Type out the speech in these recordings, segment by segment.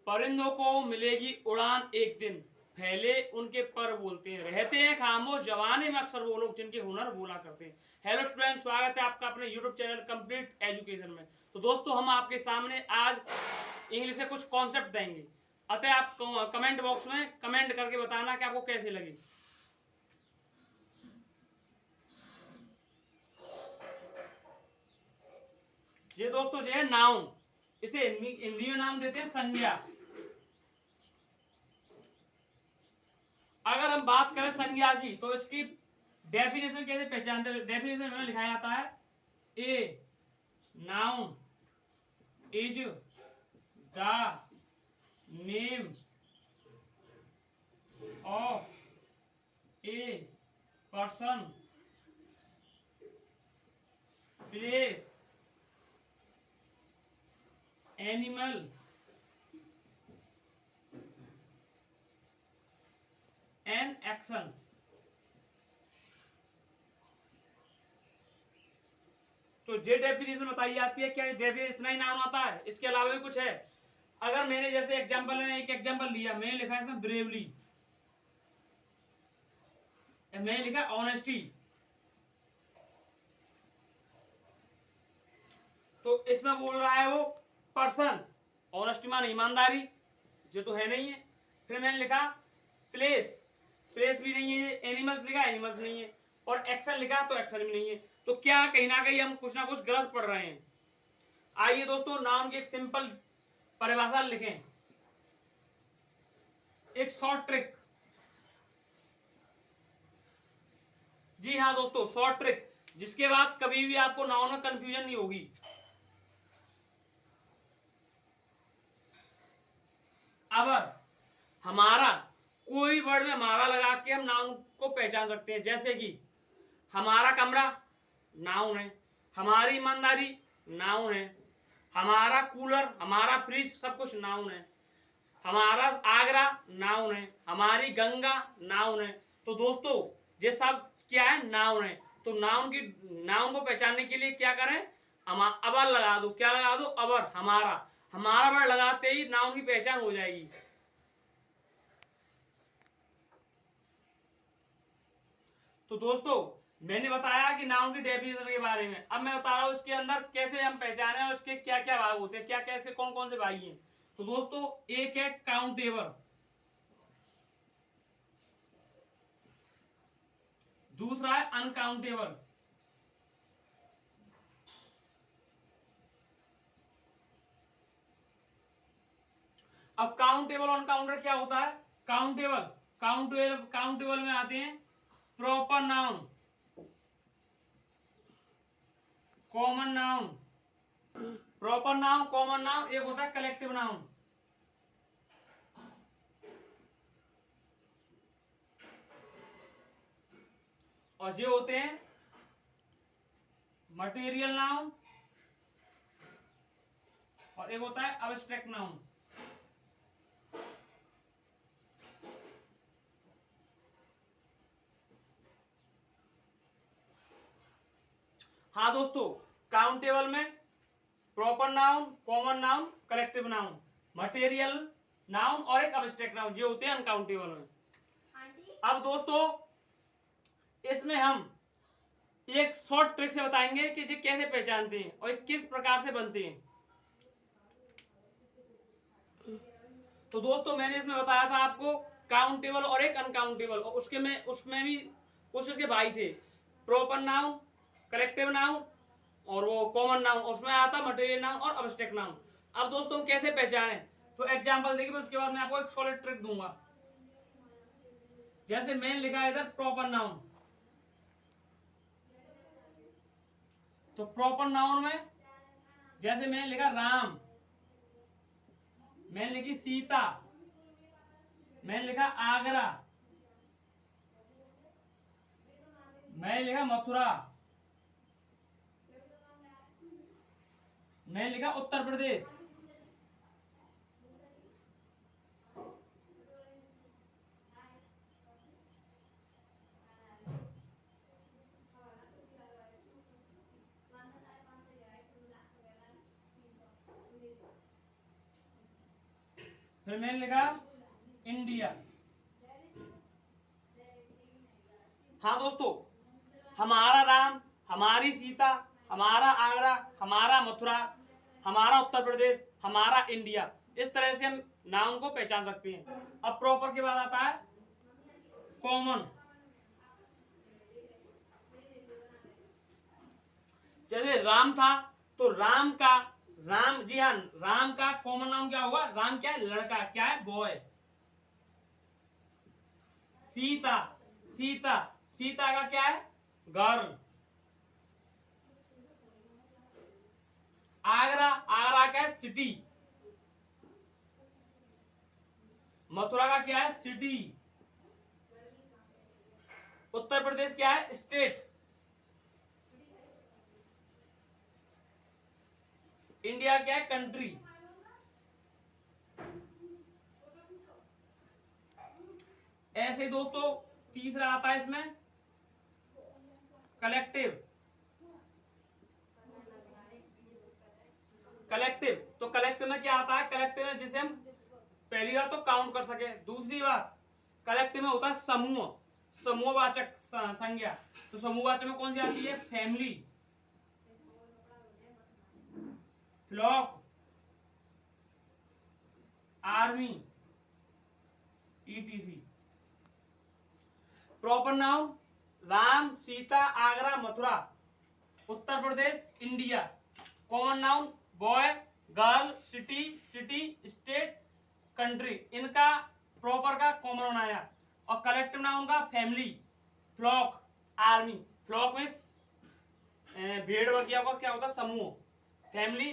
परिंदों को मिलेगी उड़ान एक दिन, फैले उनके पर बोलते हैं, रहते हैं खामोश जवानी में अक्सर वो लोग जिनके हुनर बोला करते हैं। हेलो स्टूडेंट, स्वागत है आपका अपने यूट्यूब चैनल कंप्लीट एजुकेशन में। तो दोस्तों, हम आपके सामने आज इंग्लिश के कुछ कॉन्सेप्ट देंगे, अतः आप कमेंट बॉक्स में कमेंट करके बताना कि आपको कैसे लगी। ये दोस्तों जो है नाउन, इसे हिंदी में नाम देते हैं संज्ञा। अगर हम बात करें संज्ञा की तो इसकी डेफिनेशन कैसे पहचानते हैं? डेफिनेशन में लिखा जाता है a noun is the name of a person, place, animal and action. तो ये डेफिनेशन बताई जाती है। क्या डेफिनेशन इतना ही नाम आता है? इसके अलावा भी कुछ है। अगर मैंने जैसे एग्जांपल में एक एग्जांपल लिया, मैंने लिखा है इसमें ब्रेवली, मैंने लिखा ऑनेस्टी, तो इसमें बोल रहा है वो पर्सन, ऑनेस्टी माने ईमानदारी, जो तो है नहीं है। फिर मैंने लिखा प्लेस, प्लेस भी नहीं है। एनिमल्स लिखा, एनिमल्स नहीं है। और एक्शन लिखा तो एक्शन भी नहीं है। तो क्या कहीं ना कहीं हम कुछ ना कुछ गलत पढ़ रहे हैं। आइए दोस्तों, नाउन की एक सिंपल परिभाषा लिखें, एक शॉर्ट ट्रिक। जी हाँ दोस्तों, शॉर्ट ट्रिक, जिसके बाद कभी भी आपको नाउन में कंफ्यूजन नहीं होगी। अगर हमारा कोई वर्ड में हमारा लगा के हम नाउन को पहचान सकते हैं, जैसे कि हमारा कमरा नाउन है, हमारी ईमानदारी नाउन है, हमारा कूलर, हमारा फ्रिज, सब कुछ नाउन है, हमारा आगरा नाउन है, हमारी गंगा नाउन है। तो दोस्तों, ये सब क्या है? नाउन है। तो नाउन को पहचानने के लिए क्या करें? अबर लगा दो। क्या लगा दो? अबर। हमारा वर्ड लगाते ही नाउन की पहचान हो जाएगी। तो दोस्तों, मैंने बताया कि नाउन की डेफिनेशन के बारे में। अब मैं बता रहा हूं इसके अंदर कैसे हम पहचाने और इसके क्या क्या भाग होते हैं, क्या क्या इसके कौन कौन से भाग हैं। तो दोस्तों, एक है काउंटेबल, दूसरा है अनकाउंटेबल। अब काउंटेबल और अनकाउंटेबल क्या होता है? काउंटेबल काउंटेबल काउंटेबल में आते हैं proper noun, common noun, proper noun, common noun, एक होता है कलेक्टिव नाउन। और ये होते हैं मटेरियल नाउन, और एक होता है अब्स्ट्रैक्ट नाउन। हाँ दोस्तों, काउंटेबल में proper noun, common noun, collective noun, material noun और एक अब्स्ट्रैक्ट नाउन, ये होते हैं अनकाउंटेबल में। अब दोस्तों, इसमें हम एक शॉर्ट ट्रिक से बताएंगे कि ये कैसे पहचानते हैं और किस प्रकार से बनते हैं। तो दोस्तों, मैंने इसमें बताया था आपको काउंटेबल और एक अनकाउंटेबल, और उसमें भी कुछ उसके भाई थे, प्रॉपर नाउन, कलेक्टिव नाउन और वो कॉमन नाउन, उसमें आता मटेरियल नाउन और अब्स्ट्रैक्ट नाउन। अब दोस्तों, हम कैसे पहचाने? तो एग्जांपल देखिए, उसके बाद मैं आपको एक सॉलिड ट्रिक दूंगा। जैसे मैंने लिखा है इधर प्रॉपर नाउन, तो प्रॉपर नाउन में जैसे मैंने लिखा राम, मैंने लिखी सीता, मैंने लिखा आगरा, मैंने लिखा मथुरा, मैंने लिखा उत्तर प्रदेश। फिर मैंने लिखा इंडिया। हाँ दोस्तों, हमारा राम, हमारी सीता, हमारा आगरा, हमारा मथुरा, हमारा उत्तर प्रदेश, हमारा इंडिया, इस तरह से हम नाउन को पहचान सकते हैं। अब प्रॉपर के बाद आता है कॉमन। जैसे राम था तो राम का, राम, जी हाँ, राम का कॉमन नाउन क्या होगा? राम क्या है? लड़का। क्या है? बॉय। सीता, सीता, सीता का क्या है? गर्ल। आगरा, आगरा क्या है? सिटी। मथुरा का क्या है? सिटी। उत्तर प्रदेश क्या है? स्टेट। इंडिया क्या है? कंट्री। ऐसे दोस्तों तीसरा आता है इसमें कलेक्टिव। कलेक्टिव, तो कलेक्टिव में क्या आता है? कलेक्टिव में जिसे हम पहली बात तो काउंट कर सके, दूसरी बात कलेक्टिव में होता है समूह, समूहवाचक संज्ञा। तो समूहवाचक में कौन सी आती है? Family, flock, army, etc. Proper noun Ram, Sita, Agra, Mathura, Uttar Pradesh, India. Common noun boy, girl, city, city, state, country. इनका प्रॉपर का कॉमन बनाया। और कलेक्टिव नाउन का फैमिली, फ्लॉक, आर्मी। फ्लॉक में भेड़ बकरियों का क्या होता है? समूह। फैमिली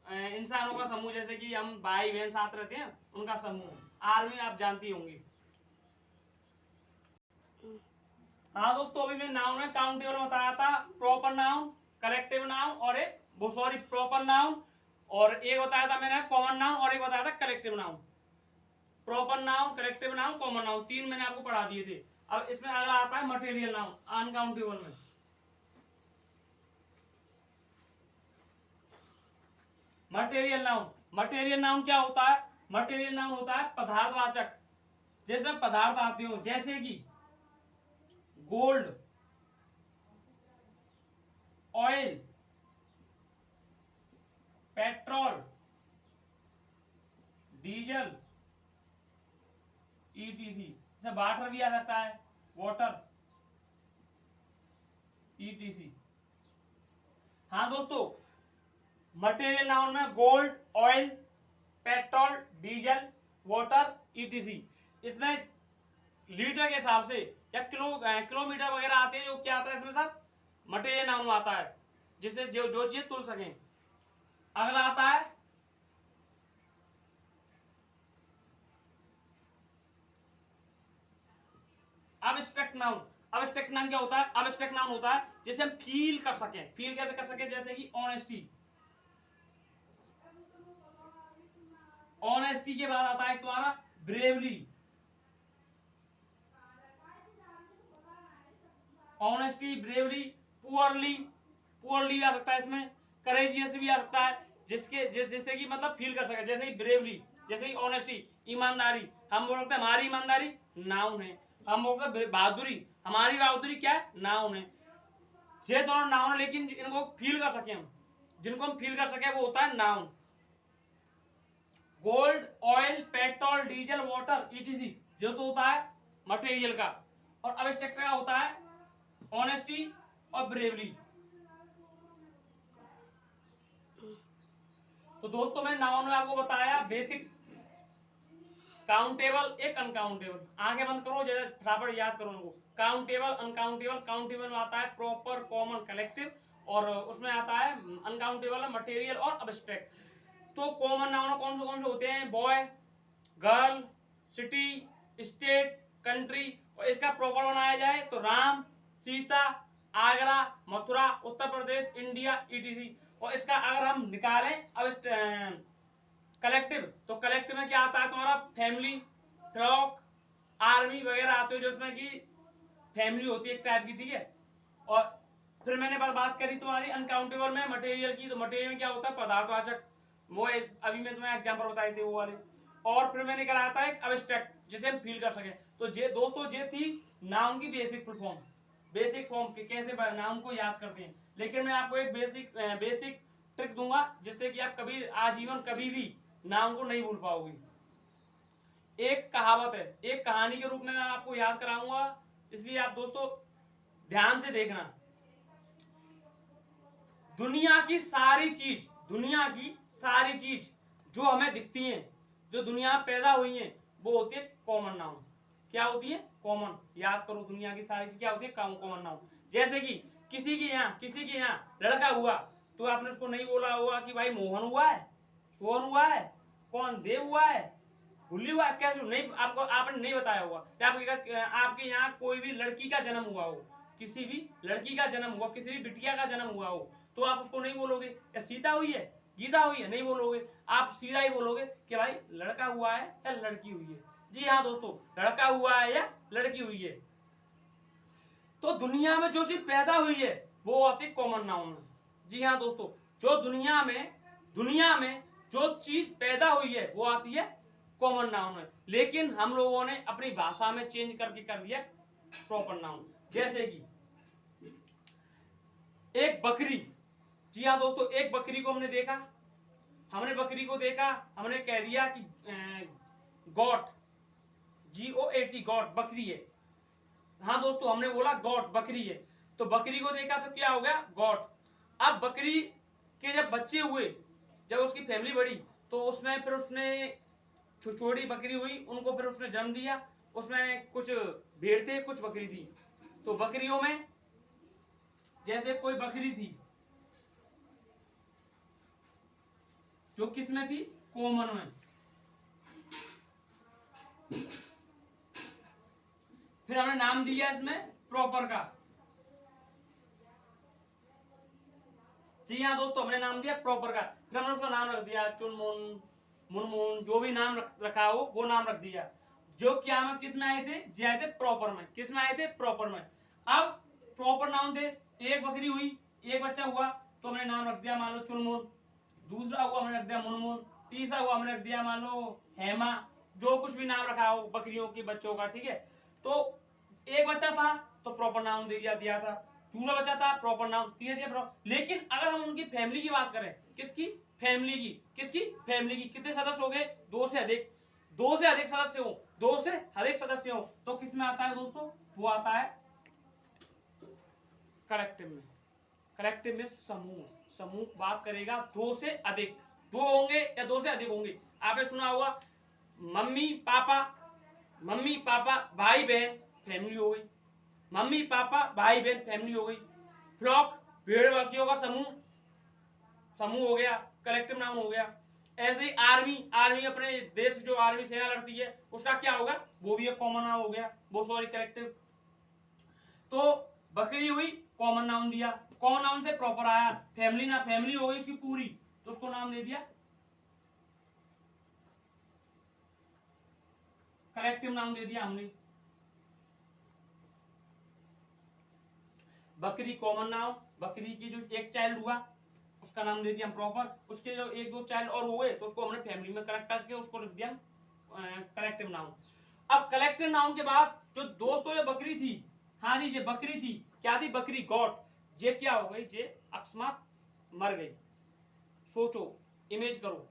इंसानों का समूह, जैसे कि हम भाई बहन साथ रहते हैं उनका समूह। आर्मी आप जानती होंगी। हाँ दोस्तों, अभी मैं नाउन में काउंटेबल बताया था, प्रॉपर नाउन, कलेक्टिव नाउन और एक वो सॉरी प्रॉपर नाउन, और एक बताया था मैंने कॉमन नाउन, और एक बताया था collective noun. Proper noun, collective noun, common noun, तीन मैंने आपको पढ़ा दिए थे। अब इसमें अगला आता है मटेरियल नाउन, अनकाउंटेबल में। मटेरियल नाउन, मटेरियल नाउन क्या होता है? मटेरियल नाउन होता है पदार्थवाचक, जिसमें पदार्थ आते हो, जैसे कि gold, oil, petrol, diesel, etc. जैसे वाटर भी आ सकता है, वाटर, ईटीसी। हाँ दोस्तों, मटेरियल नाउन में gold, oil, petrol, diesel, water, etc. इसमें लीटर के हिसाब से या किलोमीटर वगैरह आते हैं, जो क्या आता है इसमें सब मटेरियल नाउन में आता है, जिससे जो चीज तुल सकें। अगला आता है अब्स्ट्रैक्ट नाउन। अब्स्ट्रैक्ट नाउन क्या होता है? अब्स्ट्रैक्ट नाउन होता है जिसे हम फील कर सकें। फील कैसे कर सकें? जैसे कि ऑनेस्टी। ऑनेस्टी के बाद आता है तुम्हारा bravely. Honesty, bravery, poorly, poorly भी आ सकता है इसमें, करेजियस भी आ सकता है, जिससे कि मतलब फील कर सके। जैसे कि ब्रेवली, जैसे कि ऑनेस्टी, ईमानदारी। हम बोल सकते हैं हमारी ईमानदारी, नाउन है। हम बोल सकते हैं बहादुरी, हमारी बहादुरी क्या है? नाउन है। ये दोनों नाउन, लेकिन इनको फील कर सके हम, जिनको हम फील कर सके वो होता है noun. Gold, oil, petrol, diesel, water, etc, जो तो होता है मटेरियल का। और अब्स्ट्रैक्ट का होता है ऑनेस्टी और ब्रेवरी। तो दोस्तों मैं नाउन में आपको बताया बेसिक, काउंटेबल, एक अनकाउंटेबल। आंखें बंद करो, जैसे फटाफट याद करो उनको। Countable, uncountable. काउंटेबल में आता है प्रॉपर, कॉमन, कलेक्टिव, और उसमें आता है अनकाउंटेबल, मटेरियल और अब्स्ट्रैक्ट। तो कॉमन नाउन कौन से होते हैं? Boy, girl, city, state, country. और इसका प्रॉपर बनाया जाए तो राम, सीता, आगरा, मथुरा, उत्तर प्रदेश, इंडिया, ईटीसी। और इसका अगर हम निकालें अब कलेक्टिव, तो कलेक्टिव में क्या आता है तुम्हारा? फैमिली, फ्लॉक, आर्मी वगैरह आते हो, जिसमें कि फैमिली होती है एक टाइप की, ठीक है। और फिर मैंने बात करी तुम्हारी अनकाउंटेबल में मटेरियल की, तो मटेरियल में क्या होता है? पदार्थवाचक। वो अभी मैं तुम्हें एग्जांपल बताए थे वो वाले। और फिर मैंने कराया था एक अब्स्ट्रैक्ट, जिसे हम फील कर सके। तो जे दोस्तों ये थी नाउन की basic full form, basic form के कैसे नाउन को याद करते हैं। लेकिन मैं आपको एक बेसिक ट्रिक दूंगा जिससे कि आप कभी आजीवन कभी भी नाउन को नहीं भूल पाओगे। एक कहावत है, एक कहानी के रूप में मैं आपको याद कराऊंगा, इसलिए आप दोस्तों ध्यान से देखना। दुनिया की सारी चीज, दुनिया की सारी चीज जो हमें दिखती हैं, जो दुनिया में पैदा हुई हैं, वो होती है कॉमन नाउन। क्या होती है? कॉमन। याद करो, दुनिया की सारी चीज क्या होती है? Common noun. जैसे कि किसी के यहाँ लड़का हुआ, तो आपने उसको नहीं बोला होगा कि भाई मोहन हुआ है, सोहन हुआ है, कौन देव हुआ है, भूली हुआ है, कैसे नहीं, आपको आपने नहीं बताया होगा। आपके यहाँ कोई भी लड़की का जन्म हुआ हो, किसी भी लड़की का जन्म हुआ, किसी भी बिटिया का जन्म हुआ हो, तो आप उसको नहीं बोलोगे या सीता हुई है, गीता हुई है, नहीं बोलोगे। आप सीधा ही बोलोगे कि भाई लड़का हुआ है या लड़की हुई है। जी हाँ दोस्तों, लड़का हुआ है या लड़की हुई है। तो दुनिया में जो चीज पैदा हुई है वो आती है कॉमन नाउन में। जी हाँ दोस्तों, जो दुनिया में जो चीज पैदा हुई है वो आती है कॉमन नाउन में। लेकिन हम लोगों ने अपनी भाषा में चेंज करके कर दिया प्रॉपर नाउन। जैसे कि एक बकरी, जी हाँ दोस्तों, एक बकरी को हमने देखा, हमने बकरी को देखा, हमने कह दिया कि गॉट, GOAT, गॉट बकरी है। हाँ दोस्तों, हमने बोला गॉट बकरी है, तो बकरी को देखा तो क्या हो गया? गॉट। अब बकरी के जब बच्चे हुए, जब उसकी फैमिली बढ़ी, तो उसमें फिर उसने छोटी बकरी हुई, उनको फिर उसने जन्म दिया। उसमें कुछ भेड़ थे, कुछ बकरी थी। तो बकरियों में जैसे कोई बकरी थी जो किस में थी? कॉमन में। फिर हमने नाम दिया इसमें प्रॉपर का। जी हाँ दोस्तों, हमने नाम दिया प्रॉपर का। फिर हमने उसका नाम रख दिया चुनमुन, मुनमुन, जो भी नाम रखा हो वो नाम रख दिया। जो क्या में किस में आए थे? जी आए थे प्रॉपर में। किस में आए थे? प्रॉपर में। अब प्रॉपर नाउन थे, एक बकरी हुई, एक बच्चा हुआ, तो हमने नाम रख दिया मान लो चुनमुन। दूसरा हुआ हमने रख दिया मुनमुन। तीसरा हुआ हमने रख दिया मान लो हेमा। जो कुछ भी नाम रखा हो बकरियों के बच्चों का, ठीक है। तो एक बच्चा था तो प्रॉपर नाउन दिया था, दूसरा बच्चा था प्रॉपर नाउन, तीसरा दिया। लेकिन अगर हम उनकी फैमिली की बात करें, किसकी? फैमिली की। किसकी? फैमिली की। कितने सदस्य हो गए? दो से अधिक। दो से अधिक सदस्य हो, दो से अधिक सदस्य हो, तो किसमें आता है दोस्तों? वो आता है कलेक्टिव में। कलेक्टिव में समूह, समूह बात करेगा दो से अधिक, दो होंगे या दो से अधिक होंगे। आपने सुना होगा मम्मी पापा, मम्मी पापा भाई बहन, फैमिली हो गई। मम्मी पापा भाई बहन, फैमिली हो गई। फ्लॉक, भेड़ बकरियों का समूह, समूह हो गया, कलेक्टिव नाउन हो गया। ऐसे ही आर्मी, आर्मी अपने देश जो आर्मी सेना लड़ती है उसका क्या होगा? वो भी एक कॉमन नाउन हो गया, वो सॉरी कलेक्टिव। तो बकरी हुई, कॉमन नाउन दिया, कॉमन नाउन से प्रॉपर आया। फैमिली ना, फैमिली हो गई उसकी पूरी, तो उसको नाम दे दिया कलेक्टिव नाउन दे दिया हमने। बकरी कॉमन नाउन, बकरी की जो एक चाइल्ड हुआ उसका नाम दे दिया हम प्रॉपर, उसके जो एक दो चाइल्ड और हुए तो उसको हमने फैमिली में कनेक्ट करके उसको रख दिया कलेक्टिव नाउन। अब कलेक्टिव नाउन के बाद जो दोस्तों ये बकरी थी, हाँ जी ये बकरी थी, क्या थी? बकरी, गॉट। ये क्या हो गई? ये अकस्मात मर गई। सोचो, इमेज करो,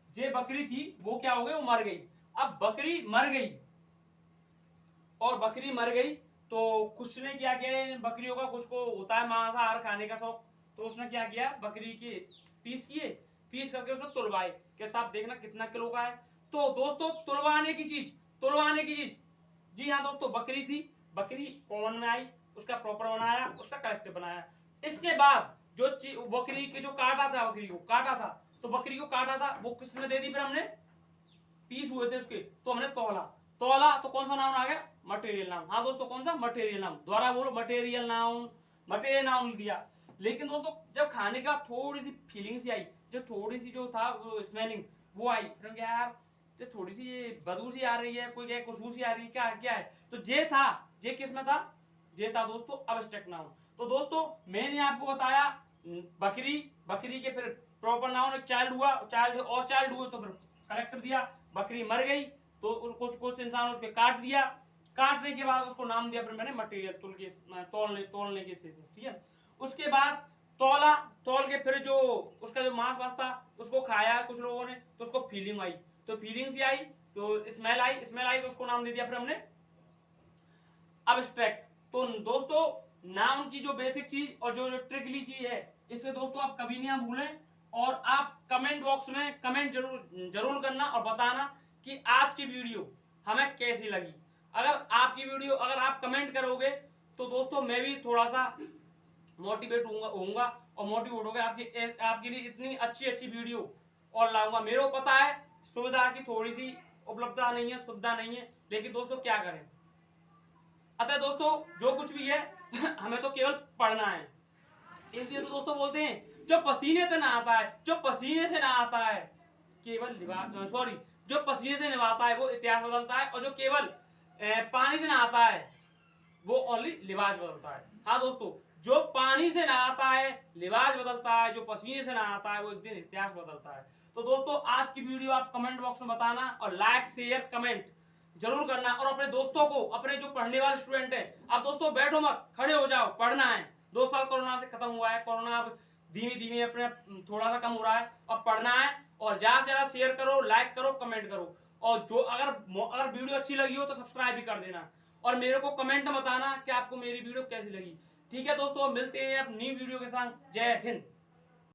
ये बकरी थी, वो क्या हो गई? वो मर गई। अब बकरी मर गई, और बकरी मर गई तो कुछ ने क्या किया, बकरियों का कुछ को होता है मांसाहार खाने का शौक, तो उसने क्या किया? बकरी के पीस किए, पीस करके उसने तुलवाए कि साहब देखना कितना किलो का है। तो दोस्तों तुलवाने की चीज, तुलवाने की चीज, जी हाँ दोस्तों, बकरी थी, बकरी कॉमन में आई, उसका प्रॉपर बनाया, उसका कलेक्टिव बनाया। इसके बाद जो बकरी के जो काटा था, बकरी को काटा था, तो बकरी को काटा था वो किसने दे दी? फिर हमने पीस हुए थे उसके, तो हमने तौला, तौला तो कौन सा नाउन आ गया? Material noun. हाँ दोस्तों, कौन सा? Material noun. दोबारा बोलो, मटेरियल नाउन, मटेरियल नाउन दिया। लेकिन दोस्तों जब खाने का थोड़ी सी फीलिंग सी आई, जो थोड़ी सी जो था वो स्मेलिंग वो आई, फिर क्या यार जो थोड़ी सी बदबू सी आ रही है, कोई क्या खुशबू सी आ रही है, क्या क्या है? तो जे था, जे किस में था? जे था दोस्तों अब्स्ट्रैक्ट नाउन। तो दोस्तों मैंने आपको बताया बकरी, बकरी के फिर प्रॉपर नाउन एक चाइल्ड हुआ, चाइल्ड और चाइल्ड हुए तो फिर कलेक्टर दिया, बकरी मर गई तो कुछ कुछ इंसान उसके काट दिया, काटने के बाद उसको नाम दिया फिर मैंने मटेरियल तोलने के से, ठीक है। उसके बाद तोला, तोल के फिर जो उसका जो मांस वास था उसको खाया कुछ लोगों ने, तो उसको फीलिंग आई, तो फीलिंग से आई तो स्मेल आई, स्मेल आई तो उसको नाम दे दिया फिर हमने अब्स्ट्रैक्ट। तो दोस्तों नाउन की जो बेसिक चीज और जो ट्रिकली चीज है, इससे दोस्तों आप कभी नहीं भूलें, और आप कमेंट बॉक्स में कमेंट जरूर करना और बताना कि आज की वीडियो हमें कैसी लगी। अगर आपकी वीडियो अगर आप कमेंट करोगे तो दोस्तों मैं भी थोड़ा सा मोटिवेट होऊंगा और मोटिवेट होगा आपके लिए इतनी अच्छी अच्छी वीडियो और लाऊंगा। मेरे को पता है सुविधा की थोड़ी सी उपलब्धता नहीं है, सुविधा नहीं है, लेकिन दोस्तों क्या करें। अतः दोस्तों जो कुछ भी है हमें तो केवल पढ़ना है, इसलिए तो दोस्तों बोलते हैं जो पसीने से नहाता है, जो पसीने से नहाता है केवल सॉरी जो पसीने से नहाता है वो इतिहास बदलता है, और जो केवल पानी से नहाता है वो ओनली लिबास बदलता है। हाँ दोस्तों, जो पानी से नहाता है लिबास बदलता है, जो पसीने से नहाता है वो एक दिन इतिहास बदलता है। तो दोस्तों आज की वीडियो आप कमेंट बॉक्स में बताना और लाइक शेयर कमेंट जरूर करना, और अपने दोस्तों को, अपने जो पढ़ने वाले स्टूडेंट हैं, आप दोस्तों बैठो मत, खड़े हो जाओ, पढ़ना है। 2 साल कोरोना से खत्म हुआ है, कोरोना अब धीमे धीमे अपने थोड़ा सा कम हो रहा है, और पढ़ना है, और ज्यादा से ज्यादा शेयर करो, लाइक करो, कमेंट करो, और जो अगर वीडियो अच्छी लगी हो तो सब्सक्राइब भी कर देना, और मेरे को कमेंट में बताना कि आपको मेरी वीडियो कैसी लगी। ठीक है दोस्तों, मिलते हैं अब न्यू वीडियो के साथ। जय हिंद।